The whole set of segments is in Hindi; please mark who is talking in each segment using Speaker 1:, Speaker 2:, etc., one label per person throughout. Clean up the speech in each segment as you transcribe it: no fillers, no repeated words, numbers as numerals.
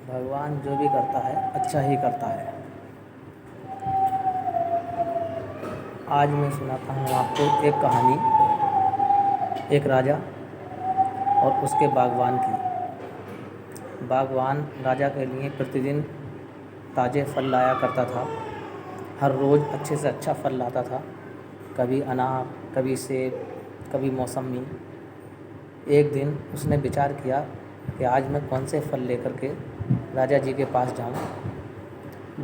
Speaker 1: भगवान जो भी करता है अच्छा ही करता है। आज मैं सुनाता हूँ आपको एक कहानी, एक राजा और उसके बागवान की। बागवान राजा के लिए प्रतिदिन ताज़े फल लाया करता था। हर रोज़ अच्छे से अच्छा फल लाता था, कभी अनार, कभी सेब, कभी मौसमी। एक दिन उसने विचार किया कि आज मैं कौन से फल लेकर के राजा जी के पास जाऊं।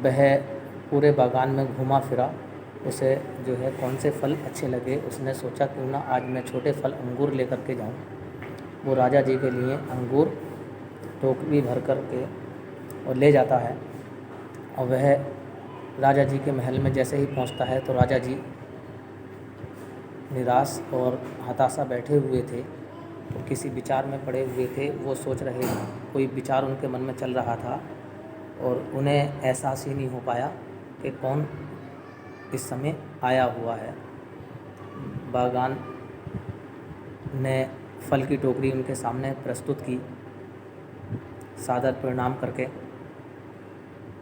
Speaker 1: वह पूरे बागान में घूमा फिरा, उसे जो है कौन से फल अच्छे लगे। उसने सोचा क्यों ना आज मैं छोटे फल अंगूर लेकर के जाऊं। वो राजा जी के लिए अंगूर टोकरी भर कर के और ले जाता है। और वह राजा जी के महल में जैसे ही पहुंचता है तो राजा जी निराश और हताशा बैठे हुए थे। तो किसी विचार में पड़े हुए थे। वो सोच रहे, कोई विचार उनके मन में चल रहा था और उन्हें एहसास ही नहीं हो पाया कि कौन इस समय आया हुआ है। बागान ने फल की टोकरी उनके सामने प्रस्तुत की, सादर प्रणाम करके।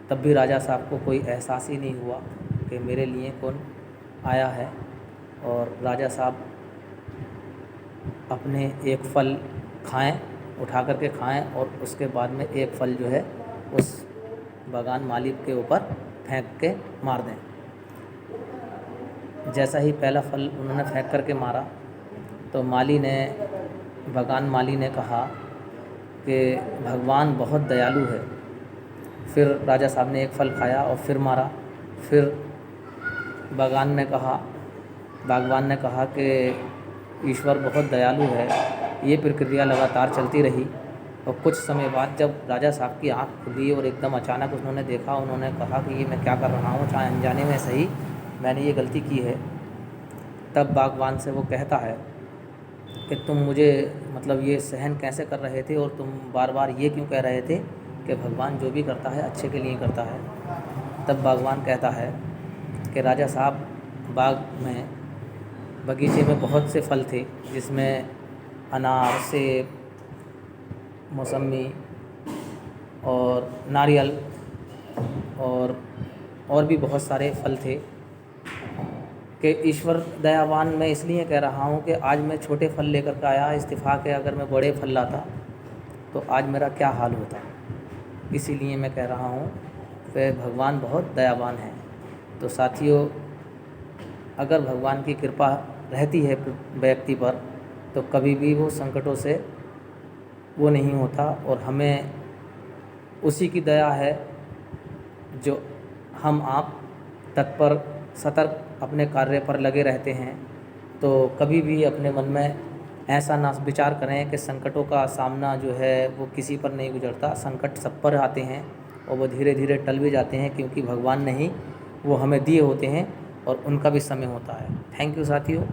Speaker 1: तब भी राजा साहब को कोई एहसास ही नहीं हुआ कि मेरे लिए कौन आया है। और राजा साहब अपने एक फल खाएं, उठा करके खाएं और उसके बाद में एक फल जो है उस बागान मालिक के ऊपर फेंक के मार दें। जैसा ही पहला फल उन्होंने फेंक करके मारा तो बागान माली ने कहा कि भगवान बहुत दयालु है। फिर राजा साहब ने एक फल खाया और फिर मारा। फिर बागवान ने कहा कि ईश्वर बहुत दयालु है। ये प्रक्रिया लगातार चलती रही और कुछ समय बाद जब राजा साहब की आंख खुली और एकदम अचानक उन्होंने देखा, उन्होंने कहा कि ये मैं क्या कर रहा हूँ, चाहे अनजाने में सही मैंने ये गलती की है। तब बागवान से वो कहता है कि तुम मुझे मतलब ये सहन कैसे कर रहे थे और तुम बार बार ये क्यों कह रहे थे कि भगवान जो भी करता है अच्छे के लिए करता है। तब बागवान कहता है कि राजा साहब, बगीचे में बहुत से फल थे जिसमें अनार, सेब, मौसमी और नारियल और भी बहुत सारे फल थे कि ईश्वर दयावान मैं इसलिए कह रहा हूँ कि आज मैं छोटे फल लेकर के आया। इत्तेफाक है, अगर मैं बड़े फल लाता तो आज मेरा क्या हाल होता। इसीलिए मैं कह रहा हूँ कि भगवान बहुत दयावान है। तो साथियों, अगर भगवान की कृपा रहती है व्यक्ति पर तो कभी भी वो संकटों से वो नहीं होता। और हमें उसी की दया है जो हम आप तत्पर सतर्क अपने कार्य पर लगे रहते हैं। तो कभी भी अपने मन में ऐसा ना विचार करें कि संकटों का सामना जो है वो किसी पर नहीं गुजरता। संकट सब पर आते हैं और वो धीरे धीरे टल भी जाते हैं, क्योंकि भगवान ने ही वो हमें दिए होते हैं और उनका भी समय होता है। थैंक यू साथियों।